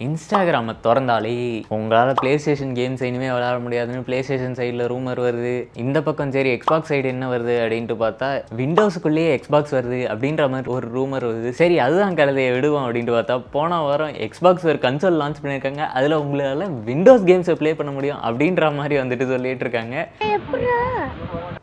இன்ஸ்டாகிராமை திறந்தாலே உங்களால் PlayStation games இனிமேல் விளையாட முடியாதுன்னு பிளே ஸ்டேஷன் சைடில் ரூமர் வருது. இந்த பக்கம் சரி எக்ஸ்பாக்ஸ் சைடு என்ன வருது அப்படின்ட்டு பார்த்தா விண்டோஸுக்குள்ளேயே எக்ஸ்பாக்ஸ் வருது அப்படின்ற மாதிரி ஒரு ரூமர் வருது. சரி அதுதான் கழுதையை விடுவோம் அப்படின்ட்டு பார்த்தா போன வாரம் எக்ஸ்பாக்ஸ் ஒரு கன்சோல் லான்ச் பண்ணியிருக்காங்க. அதில் உங்களால் விண்டோஸ் கேம்ஸை ப்ளே பண்ண முடியும் அப்படின்ற மாதிரி வந்துட்டு சொல்லிட்டு இருக்காங்க.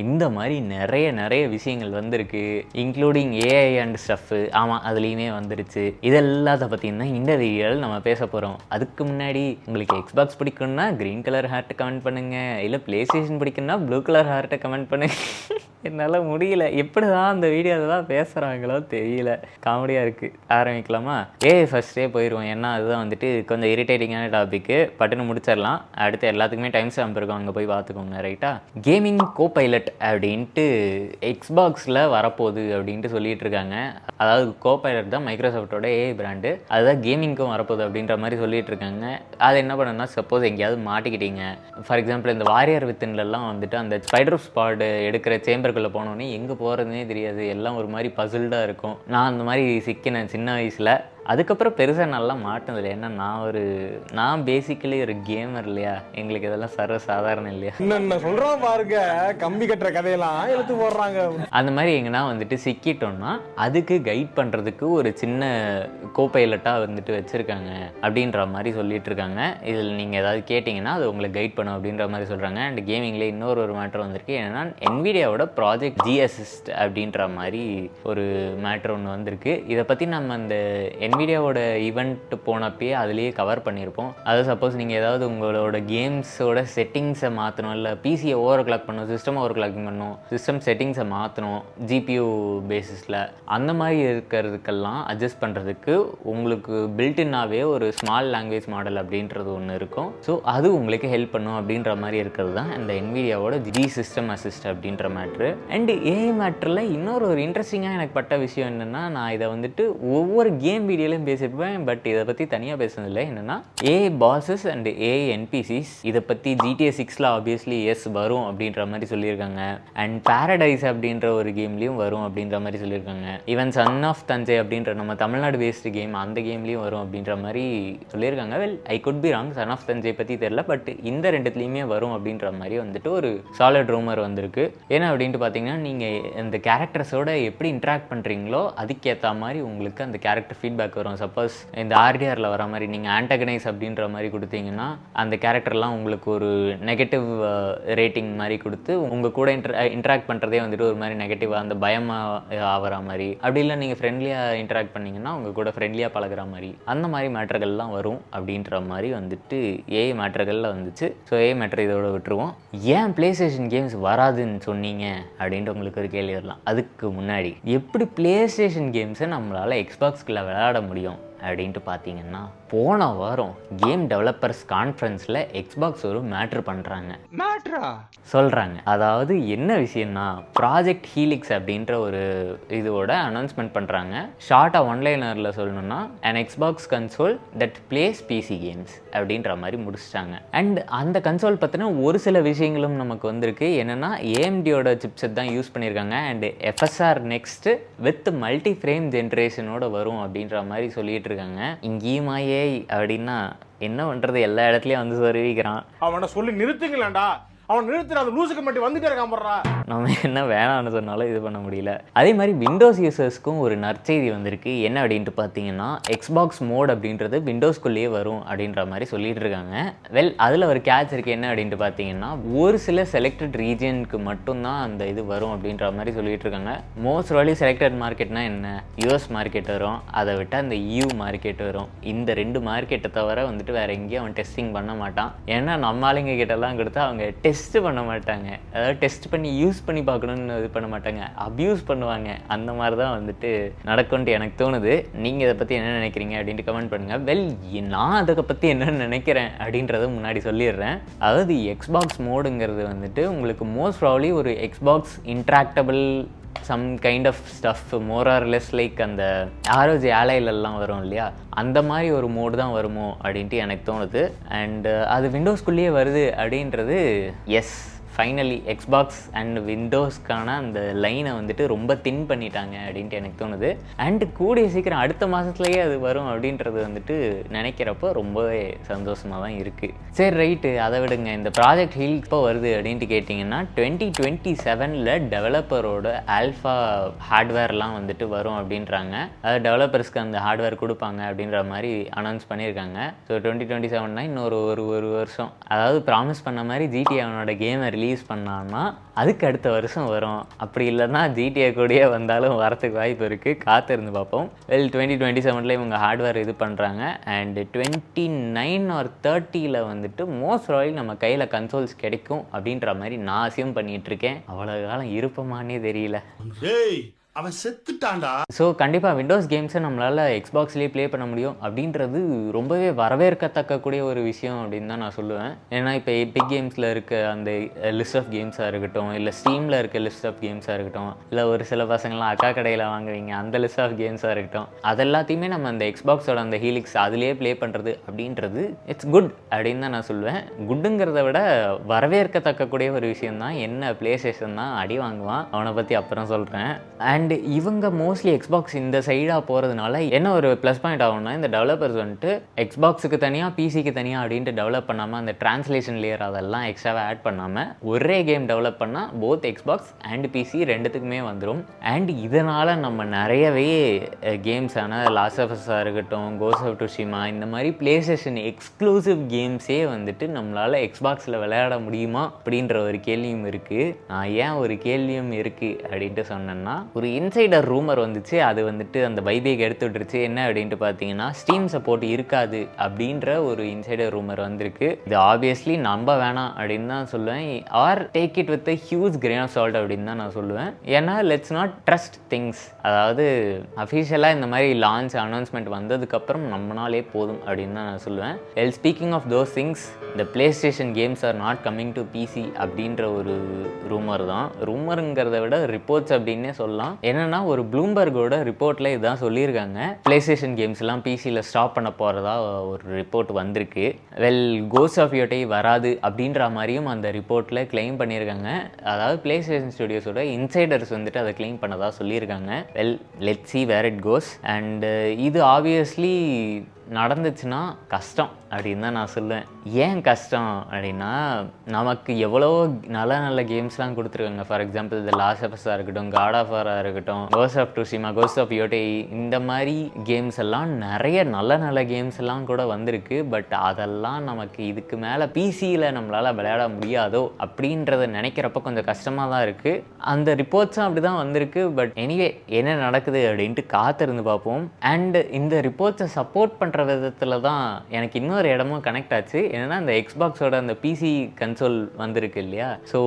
இந்த மாதிரி நிறைய விஷயங்கள் வந்திருக்கு, இன்க்ளூடிங் ஏஐ அண்ட் ஸ்டஃப்பு. ஆமாம், அதுலேயுமே வந்துருச்சு. இதெல்லாத்த பற்றியும் தான் இந்த வீடியோவில் நம்ம பேச போகிறோம். அதுக்கு முன்னாடி உங்களுக்கு எக்ஸ்பாக்ஸ் பிடிக்கும்னா க்ரீன் கலர் ஹார்ட்டை கமெண்ட் பண்ணுங்கள், இல்லை ப்ளே ஸ்டேஷன் பிடிக்கும்னா ப்ளூ கலர் ஹார்ட்டை கமெண்ட் பண்ணுங்கள். என்னால் முடியல, எப்படி தான் அந்த வீடியோவில் தான் பேசுகிறாங்களோ தெரியல, காமெடியாக இருக்குது. ஆரம்பிக்கலாமா? ஃபஸ்ட்டே போயிடுவோம், ஏன்னா அதுதான் வந்துட்டு கொஞ்சம் இரிட்டேட்டிங்கான டாப்பிக்கு. பட்டுன்னு முடிச்சிடலாம். அடுத்து எல்லாத்துக்குமே டைம் ஸ்டாம்ப் இருக்கும், அங்கே போய் பார்த்துக்கோங்க. ரைட்டா? கேமிங் கோபைலட் அப்படின்ட்டு எக்ஸ்பாக்ஸில் வரப்போகுது அப்படின்ட்டு சொல்லிட்டு இருக்காங்க. அதாவது கோபைலட் தான் மைக்ரோசாஃப்டோட ஏஐ பிராண்டு, அதுதான் கேமிங்க்கும் வரப்போகுது அப்படின்ற மாதிரி சொல்லிட்டு இருக்காங்க. அது என்ன பண்ணுன்னா, சப்போஸ் எங்கேயாவது மாட்டிக்கிட்டீங்க, ஃபார் எக்ஸாம்பிள் இந்த வாரியர் வித்தின்லாம் வந்துட்டு அந்த ஸ்பைடர் ஸ்பாட் எடுக்கிற சேம்பர் போனோடனே எங்கே போகிறதுனே தெரியாது, எல்லாம் ஒரு மாதிரி பசில்டாக இருக்கும். நான் அந்த மாதிரி சிக்கினேன் சின்ன வயசில். அதுக்கப்புறம் பெருசாக நல்லா மாட்டினதில்லை, ஏன்னா நான் பேசிக்கலி ஒரு கேமர் இல்லையா, எங்களுக்கு இதெல்லாம் சர்வ சாதாரணம் இல்லையா. என்ன சொல்கிறோம் பாருங்க, கம்பி கட்டுற கதையெல்லாம் எடுத்து போடுறாங்க. அந்த மாதிரி எங்கன்னா வந்துட்டு சிக்கிட்டோம்னா அதுக்கு கைட் பண்ணுறதுக்கு ஒரு சின்ன கோபைலட்டாக வந்துட்டு வச்சுருக்காங்க அப்படின்ற மாதிரி சொல்லிட்டு இருக்காங்க. இதில் நீங்கள் ஏதாவது கேட்டிங்கன்னா அது உங்களை கைட் பண்ணும் அப்படின்ற மாதிரி சொல்கிறாங்க. அண்ட் கேமிங்கில் இன்னொரு மேட்ரு வந்திருக்கு, என்னென்னா NVIDIAவோட ப்ராஜெக்ட் G Assist அப்படின்ற மாதிரி ஒரு மேட்ரு ஒன்று வந்திருக்கு. இதை பற்றி நம்ம அந்த NVIDIAவோட ஈவெண்ட் போனப்பே அதுலேயே கவர் பண்ணியிருப்போம். அது சப்போஸ் நீங்கள் ஏதாவது உங்களோட கேம்ஸோட செட்டிங்ஸை மாற்றணும், இல்லை பிசியை ஓவர் கிளாக் பண்ணணும், சிஸ்டம் ஓவர் கிளாக்கிங் பண்ணணும், சிஸ்டம் செட்டிங்ஸை மாற்றணும் GPU பேசிஸில், அந்த மாதிரி இருக்கிறதுக்கெல்லாம் அட்ஜஸ்ட் பண்ணுறதுக்கு உங்களுக்கு பில்டின்னாவே ஒரு ஸ்மால் லாங்குவேஜ் மாடல் அப்படின்றது ஒன்று இருக்கும். ஸோ அது உங்களுக்கு ஹெல்ப் பண்ணும் அப்படின்ற மாதிரி இருக்கிறது தான் இந்த NVIDIAவோட G System Assist அப்படின்ற மேட்ரு. அண்டு ஏஐ மேட்ரில் இன்னொரு இன்ட்ரெஸ்டிங்காக எனக்கு பட்ட விஷயம் என்னென்னா, நான் இதை வந்துட்டு ஒவ்வொரு கேம் வீடியோலையும் பேசியிருப்பேன், பட் இதை பற்றி தனியாக பேசுனதில்லை. என்னென்னா AI bosses and AI NPCs, இதை பற்றி GTA 6ல் ஆப்வியஸ்லி வரும் அப்படின்ற மாதிரி சொல்லியிருக்காங்க. அண்ட் பேரடைஸ் அப்படின்ற ஒரு கேம்லேயும் வரும் அப்படின்ற மாதிரி சொல்லியிருக்காங்க. ஈவன் சன் ஆஃப் தஞ்சை அப்படின்ற நம்ம தமிழ்நாடு பேஸ்டு கேம், அந்த கேம்லேயும் வரும் அப்படின்ற மாதிரி சொல்லியிருக்காங்க. Well, I could be wrong, son of Thanjai பற்றி தெரில, பட் இந்த ரெண்டுத்துலேயுமே வரும் அப்படின்ற மாதிரி வந்துட்டு ஒரு சாலிட் ரூமர் வந்திருக்கு. ஏன்னா அப்படின்ட்டு பார்த்தீங்கன்னா, நீங்கள் இந்த கேரக்டர்ஸோட எப்படி இன்ட்ராக்ட் பண்ணுறீங்களோ அதுக்கேற்ற மாதிரி உங்களுக்கு அந்த கேரக்டர் ஃபீட்பேக் வரும். சப்போஸ் இந்த RDRல வர மாதிரி நீங்கள் ஆன்டகனைஸ் அப்படின்ற மாதிரி கொடுத்தீங்கன்னா அந்த கேரக்டர்லாம் உங்களுக்கு ஒரு நெகட்டிவ் ரேட்டிங் மாதிரி கொடுத்து உங்கள் கூட இன்ட்ராக்ட் பண்ணுறதே வந்துட்டு ஒரு மாதிரி நெகட்டிவாக அந்த பயமாக ஆகிற மாதிரி. அப்படி இல்லை நீங்கள் ஃப்ரெண்ட்லியாக இன்ட்ராக்ட் பண்ணிங்கன்னா உங்கள் கூட ஃப்ரெண்ட்லியாக பழகிற மாதிரி, அந்த மாதிரி மேட்டர்கள்லாம் வரும் அப்படின்ற மாதிரி வந்துட்டு ஏஐ மேட்டர்களில் வந்துச்சு. ஸோ ஏஐ மேட்டர் இதோட விட்டுருவோம். ஏன் பிளே ஸ்டேஷன் கேம்ஸ் வராதுன்னு சொன்னீங்க அப்படின்ட்டு உங்களுக்கு ஒரு கேள்வி வரலாம். அதுக்கு முன்னாடி எப்படி பிளே ஸ்டேஷன் கேம்ஸை நம்மளால் எக்ஸ்பாக்ஸ்குள்ளே விளையாட முடியும் அப்படின்ட்டு பார்த்தீங்கன்னா, போன வாரம் கேம் டெவலப்பர்ஸ் கான்ஃபரன்ஸில் எக்ஸ்பாக்ஸ் ஒரு மேட்ரு பண்ணுறாங்க, சொல்கிறாங்க. அதாவது என்ன விஷயம்னா, ப்ராஜெக்ட் ஹீலிக்ஸ் அப்படின்ற ஒரு இதோட அனௌன்ஸ்மெண்ட் பண்ணுறாங்க. ஷார்ட்டாக ஒன்லைனரில் சொல்லணும்னா, an Xbox console that plays PC games அப்படின்ற மாதிரி முடிச்சிட்டாங்க. அண்ட் அந்த கன்சோல் பற்றின ஒரு சில விஷயங்களும் நமக்கு வந்திருக்கு. என்னென்னா AMDயோட சிப்செட் தான் யூஸ் பண்ணியிருக்காங்க. And FSR next with multi frame ஜென்ரேஷனோட வரும் அப்படின்ற மாதிரி சொல்லிட்டு இருக்காங்க. இங்கேயுமா ஏஐ அப்படின்னா என்ன பண்ணுறது, எல்லா இடத்துலையும் வந்து சொருவிக்கிறான். அவனை சொல்லி நிறுத்துங்களேன்டா, அவன் நிறுத்துற அந்த லூசுக்கு மட்டும் வந்துட்டே இருக்கான் போடுறா. நம்ம என்ன வேணாம்னு சொன்னாலும் இது பண்ண முடியல. அதே மாதிரி விண்டோஸ் யூசர்ஸ்க்கும் ஒரு நற்செய்தி வந்திருக்கு. என்ன அப்படின்ட்டு பார்த்தீங்கன்னா, எக்ஸ்பாக்ஸ் மோட் அப்படின்றது விண்டோஸ்குள்ளேயே வரும் அப்படின்ற மாதிரி சொல்லிட்டு இருக்காங்க. வெல், அதில் ஒரு கேட்ச் இருக்குது. என்ன அப்படின்ட்டு பார்த்தீங்கன்னா, ஒரு சில செலக்டட் ரீஜனுக்கு மட்டும்தான் அந்த இது வரும் அப்படின்ற மாதிரி சொல்லிட்டு இருக்காங்க. மோஸ்ட் வாலி செலக்டட் மார்க்கெட்னா என்ன, US மார்க்கெட் வரும், அதை விட்டால் அந்த EU மார்க்கெட் வரும். இந்த 2 மார்க்கெட்டை தவிர வந்துட்டு வேறு எங்கேயும் அவன் டெஸ்டிங் பண்ண மாட்டான். ஏன்னா நம்ம ஆளுங்க கிட்டலாம் கொடுத்தா அவங்க டெஸ்ட் பண்ண மாட்டாங்க, அதாவது டெஸ்ட் பண்ணி யூஸ் பண்ணி பார்க்கணுன்னு இது பண்ண மாட்டாங்க, அப்யூஸ் பண்ணுவாங்க. அந்த மாதிரி தான் வந்துட்டு நடக்கும்ட்டு எனக்கு தோணுது. நீங்கள் இதை பற்றி என்ன நினைக்கிறீங்க அப்படின்ட்டு கமெண்ட் பண்ணுங்கள். வெல், நான் அதை பற்றி என்ன நினைக்கிறேன் அப்படின்றத முன்னாடி சொல்லிடுறேன். அதாவது எக்ஸ்பாக்ஸ் மோடுங்கிறது வந்துட்டு உங்களுக்கு மோஸ்ட் ப்ராபப்லி ஒரு Xbox interactable some kind of stuff, more or less like அந்த ROG ஆலையிலெல்லாம் வரும் இல்லையா, அந்த மாதிரி ஒரு மோடு தான் வருமோ அப்படின்ட்டு எனக்கு தோணுது. அண்டு அது விண்டோஸ்குள்ளேயே வருது அப்படின்றது ஃபைனலி எக்ஸ்பாக்ஸ் அண்ட் விண்டோஸ்க்கான அந்த லைனை வந்துட்டு ரொம்ப தின் பண்ணிட்டாங்க அப்படின்ட்டு எனக்கு தோணுது. அண்டு கூடிய சீக்கிரம் அடுத்த மாதத்துலேயே அது வரும் அப்படின்றது வந்துட்டு நினைக்கிறப்போ ரொம்பவே சந்தோஷமாக தான் இருக்குது. சரி ரைட்டு, அதை விடுங்க. இந்த ப்ராஜெக்ட் ஹீல் இப்போ வருது அப்படின்ட்டு கேட்டிங்கன்னா 2027 டெவலப்பரோட ஆல்ஃபா ஹார்ட்வேர்லாம் வந்துட்டு வரும் அப்படின்றாங்க. அதாவது டெவலப்பர்ஸ்க்கு அந்த ஹார்ட்வேர் கொடுப்பாங்க அப்படின்ற மாதிரி அனௌன்ஸ் பண்ணியிருக்காங்க. ஸோ 2027 இன்னொரு ஒரு வருஷம், அதாவது ப்ராமிஸ் பண்ண மாதிரி ஜிடிஏ அவனோட கேமை ரிலீஸ் பண்ணான்னா அதுக்கு அடுத்த வருஷம் வரும். அப்படி இல்லைன்னா ஜிடிஏ கூடயே வந்தாலும் வரத்துக்கு வாய்ப்பு இருக்குது. காத்திருந்து பார்ப்போம். 2027 இவங்க ஹார்ட்வேர் இது பண்ணுறாங்க. அண்ட் 29 or 30 வந்துட்டு மோஸ்ட் ப்ராபபிலி நம்ம கையில் கன்சோல்ஸ் கிடைக்கும் அப்படின்ற மாதிரி நான் அசியூம் பண்ணிகிட்ருக்கேன். அவ்வளோ காலம் இருப்போமானே தெரியல. அவன் செத்துட்டான்டா. ஸோ கண்டிப்பாக விண்டோஸ் கேம்ஸை நம்மளால் எக்ஸ்பாக்ஸ்லேயே ப்ளே பண்ண முடியும் அப்படின்றது ரொம்பவே வரவேற்கத்தக்கக்கூடிய ஒரு விஷயம் அப்படின்னு தான் நான் சொல்லுவேன். ஏன்னா இப்போ எபிக் கேம்ஸில் இருக்க அந்த லிஸ்ட் ஆஃப் கேம்ஸாக இருக்கட்டும், இல்லை ஸ்டீமில் இருக்க லிஸ்ட் ஆஃப் கேம்ஸாக இருக்கட்டும், இல்லை ஒரு சில பசங்களாம் அக்கா கடையில் வாங்குவீங்க அந்த லிஸ்ட் ஆஃப் கேம்ஸாக இருக்கட்டும், அதெல்லாத்தையுமே நம்ம அந்த எக்ஸ்பாக்ஸோட அந்த ஹீலிக்ஸ் அதுலேயே ப்ளே பண்ணுறது அப்படின்றது இட்ஸ் குட் அப்படின்னு தான் நான் சொல்லுவேன். குட்டுங்கிறத விட வரவேற்கத்தக்கக்கூடிய ஒரு விஷயம் தான். என்ன ப்ளே ஸ்டேஷன் தான் அடி வாங்குவான், அவனை பற்றி அப்புறம் சொல்கிறேன். அண்ட் இவங்க மோஸ்ட்லி எக்ஸ்பாக்ஸ் இந்த சைடாக போகிறதுனால என்ன ஒரு ப்ளஸ் பாயிண்ட் ஆகும்னா, இந்த டெவலப்பர்ஸ் வந்துட்டு எக்ஸ்பாக்ஸுக்கு தனியாக பிசிக்கு தனியாக அப்படின்ட்டு டெவலப் பண்ணாமல் அந்த டிரான்ஸ்லேஷன் லேயர் அதெல்லாம் எக்ஸ்ட்ராவாக ஆட் பண்ணாமல் ஒரே கேம் டெவலப் பண்ணால் போத் எக்ஸ்பாக்ஸ் அண்ட் பிசி ரெண்டுத்துக்குமே வந்துடும். அண்ட் இதனால் நம்ம நிறையவே கேம்ஸான லாஸ்ட் ஆஃப் அஸ்ஸாக இருக்கட்டும், கோஸ்ட் ஆஃப் டுஷிமா, இந்த மாதிரி பிளே ஸ்டேஷன் எக்ஸ்க்ளூசிவ் கேம்ஸே வந்துட்டு நம்மளால் எக்ஸ்பாக்ஸில் விளையாட முடியுமா அப்படின்ற ஒரு கேள்வியும் இருக்குது. நான் ஏன் ஒரு கேள்வியும் இருக்குது அப்படின்ட்டு சொன்னேன்னா, ஒரு இன்சைடர் ரூமர் வந்துச்சு. அது வந்துட்டு அந்த வைபேக் எடுத்து விட்டுருச்சு. என்ன அப்படின்ட்டு பார்த்தீங்கன்னா, ஸ்டீம் சப்போர்ட் இருக்காது அப்படின்ற ஒரு இன்சைடர் ரூமர் வந்திருக்கு. இது ஆப்வியஸ்லி நம்ப வேணாம் அப்படின்னு தான் சொல்லுவேன். Or take it with huge grain of salt அப்படின்னு தான் நான் சொல்லுவேன். ஏன்னா லெட்ஸ் நாட் ட்ரஸ்ட் திங்ஸ். அதாவது அஃபிஷியலாக இந்த மாதிரி லான்ச் அனௌன்ஸ்மெண்ட் வந்ததுக்கப்புறம் நம்மளாலே போதும் அப்படின்னு தான் நான் சொல்லுவேன். Well, speaking of those things, இந்த PlayStation games are not coming to PC அப்படின்ற ஒரு ரூமர் தான். ரூமருங்கிறத விட ரிப்போர்ட்ஸ் அப்படின்னே சொல்லலாம். என்னன்னா, ஒரு ப்ளூம்பர்கோட ரிப்போர்ட்டில் இதுதான் சொல்லியிருக்காங்க. பிளே ஸ்டேஷன் கேம்ஸ்லாம் பிசியில் ஸ்டாப் பண்ண போகிறதா ஒரு ரிப்போர்ட் வந்திருக்கு. வெல், கோஸ்ட் ஆஃப் யோட்டை வராது அப்படின்ற மாதிரியும் அந்த ரிப்போர்ட்டில் கிளைம் பண்ணியிருக்காங்க. அதாவது பிளே ஸ்டேஷன் ஸ்டுடியோஸோட இன்சைடர்ஸ் வந்துட்டு அதை கிளைம் பண்ணதா சொல்லியிருக்காங்க. Well, let's see where it goes. And இது ஆப்வியஸ்லி நடந்துச்சுன்னா கஷ்டம் அப்படின்னு தான் நான் சொல்லுவேன். ஏன் கஷ்டம் அப்படின்னா, நமக்கு எவ்வளோ நல்ல நல்ல கேம்ஸ்லாம் கொடுத்துருக்காங்க. ஃபார் எக்ஸாம்பிள் இந்த லாஸ்ட் ஆஃப் அஸ்ஸாக இருக்கட்டும், காட் ஆஃப் வாராக இருக்கட்டும், கோஸ்ட் ஆஃப் டுஷிமா, கோஸ்ட் ஆஃப் யோட்டை, இந்த மாதிரி கேம்ஸ் எல்லாம் நிறைய நல்ல நல்ல கேம்ஸ் எல்லாம் கூட வந்திருக்கு. பட் அதெல்லாம் நமக்கு இதுக்கு மேலே பிசியில் நம்மளால் விளையாட முடியாதோ அப்படின்றத நினைக்கிறப்ப கொஞ்சம் கஷ்டமாக தான் இருக்குது. அந்த ரிப்போர்ட்ஸும் அப்படி தான் வந்திருக்கு. பட் எனிவே, என்ன நடக்குது அப்படின்ட்டு காத்திருந்து பார்ப்போம். அண்ட் இந்த ரிப்போர்ட்ஸை சப்போர்ட் பண்ணுற விதத்தில் தான் எனக்கு இன்னொரு இடமும் கனெக்ட் ஆச்சு. என்னன்னா, இந்த எக்ஸ்பாக்ஸோட அந்த பிசி கன்சோல் வந்திருக்கு இல்லையா. ஸோ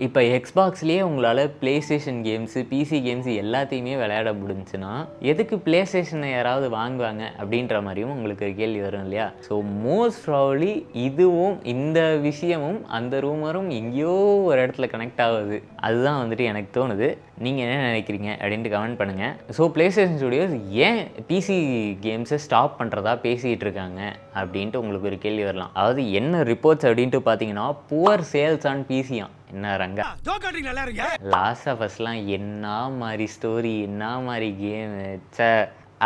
இப்போ எக்ஸ்பாக்ஸ்லேயே உங்களால் PlayStation games, PC games எல்லாத்தையுமே விளையாட முடிஞ்சுன்னா எதுக்கு பிளே ஸ்டேஷனை யாராவது வாங்குவாங்க அப்படின்ற மாதிரியும் உங்களுக்கு ஒரு கேள்வி வரும் இல்லையா. ஸோ மோஸ்ட் ப்ராபபிலி இதுவும் இந்த விஷயமும் அந்த ரூமரும் எங்கேயோ ஒரு இடத்துல கனெக்ட் ஆகுது. அதுதான் வந்துட்டு எனக்கு தோணுது. நீங்கள் என்ன நினைக்கிறீங்க அப்படின்ட்டு கமெண்ட் பண்ணுங்கள். ஸோ பிளே ஸ்டேஷன் ஸ்டுடியோஸ் ஏன் பிசி கேம்ஸை ஸ்டாப் பண்ணுறதா பேசிகிட்டு இருக்காங்க அப்படின்ட்டு உங்களுக்கு ஒரு கேள்வி வரலாம். அதாவது என்ன ரிப்போர்ட்ஸ் அப்படின்ட்டு பார்த்தீங்கன்னா, புவர் சேல்ஸ் ஆன் பிசியா. என்ன ரங்கா, லாஸ்ட் ஆஃப் அஸ்லாம் என்ன மாதிரி ஸ்டோரி, என்ன மாதிரி கேம்,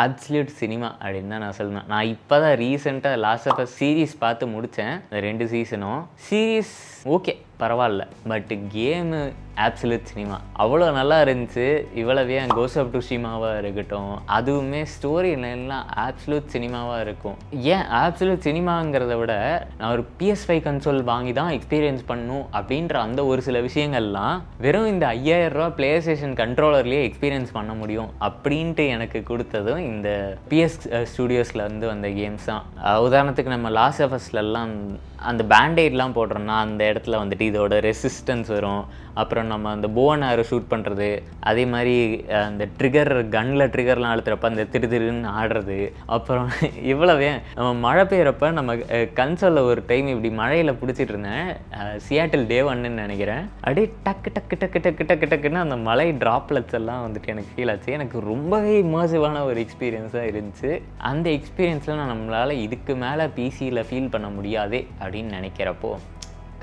அப்சல்யூட் சினிமா அப்படின்னு தான் நான் சொல்லணும். நான் இப்போ தான் ரீசெண்டாக லாஸ்ட் ஆஃப் அஸ் சீரீஸ் பார்த்து முடித்தேன். இந்த 2 சீசனும். சீரீஸ் ஓகே பரவாயில்ல, பட் கேமு ஆப்சல்யூட் சினிமா அவ்வளோ நல்லா இருந்துச்சு. இவ்வளவே கோஸ்ட் ஆஃப் டுஷிமாவாக இருக்கட்டும், அதுவுமே ஸ்டோரி லைன்லாம் ஆப்சல்யூட் சினிமாவாக இருக்கும். ஏன் ஆப்சல்யூட் சினிமாங்கிறத விட நான் ஒரு PS5 கன்சோல் வாங்கி தான் எக்ஸ்பீரியன்ஸ் பண்ணணும் அப்படின்ற அந்த ஒரு சில விஷயங்கள்லாம் வெறும் இந்த 5000 ரூபா பிளே ஸ்டேஷன் கண்ட்ரோலர்லேயே எக்ஸ்பீரியன்ஸ் பண்ண முடியும் அப்படின்ட்டு எனக்கு கொடுத்ததும் இந்த PS ஸ்டுடியோஸில் வந்து வந்த கேம்ஸ் தான். உதாரணத்துக்கு நம்ம லாஸ்ட் ஆஃப் அஸ்லாம் அந்த பேண்டேட்லாம் போடுறோம்னா அந்த இடத்துல வந்துட்டு இதோட ரெசிஸ்டன்ஸ் வரும். அப்புறம் நம்ம அந்த போன் ஆரோ ஷூட் பண்ணுறது, அதே மாதிரி அந்த ட்ரிகர்லாம் அழுத்துறப்ப அந்த திருன்னு ஆடுறது. அப்புறம் இவ்வளவே நம்ம மழை பெய்யறப்ப நம்ம கன்சோலில் ஒரு டைம் இப்படி மழையில் பிடிச்சிட்டு இருந்தேன். சியாட்டில் டே 1ன்னு நினைக்கிறேன். அப்படியே டக்கு டக்கு டக்கு டக்கு டக்கு டக்குன்னு அந்த மழை ட்ராப்லெட்ஸ் எல்லாம் வந்துட்டு எனக்கு ஃபீல் ஆச்சு. எனக்கு ரொம்பவே இமர்சிவான ஒரு எக்ஸ்பீரியன்ஸாக இருந்துச்சு. அந்த எக்ஸ்பீரியன்ஸில் நம்மளால் இதுக்கு மேலே பிசியில் ஃபீல் பண்ண முடியாதே அப்படின்னு நினைக்கிறப்போ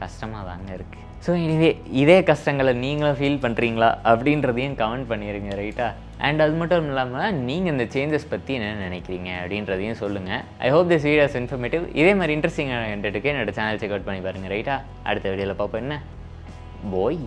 கஷ்டமாக தாங்க இருக்குது. ஸோ எனிவே இதே கஷ்டங்களை நீங்களும் ஃபீல் பண்ணுறீங்களா அப்படின்றதையும் கமெண்ட் பண்ணிடுங்க, ரைட்டா? அண்ட் அது மட்டும் இல்லாமல் நீங்கள் இந்த சேஞ்சஸ் பற்றி என்ன நினைக்கிறீங்க அப்படின்றதையும் சொல்லுங்கள். I hope this video is informative. இதே மாதிரி இன்ட்ரெஸ்டிங்கான கண்டென்ட்டுக்கு என்னோட சேனல் செக் அவுட் பண்ணி பாருங்கள், ரைட்டா? அடுத்த வீடியோவில் பார்ப்போம். என்ன போய்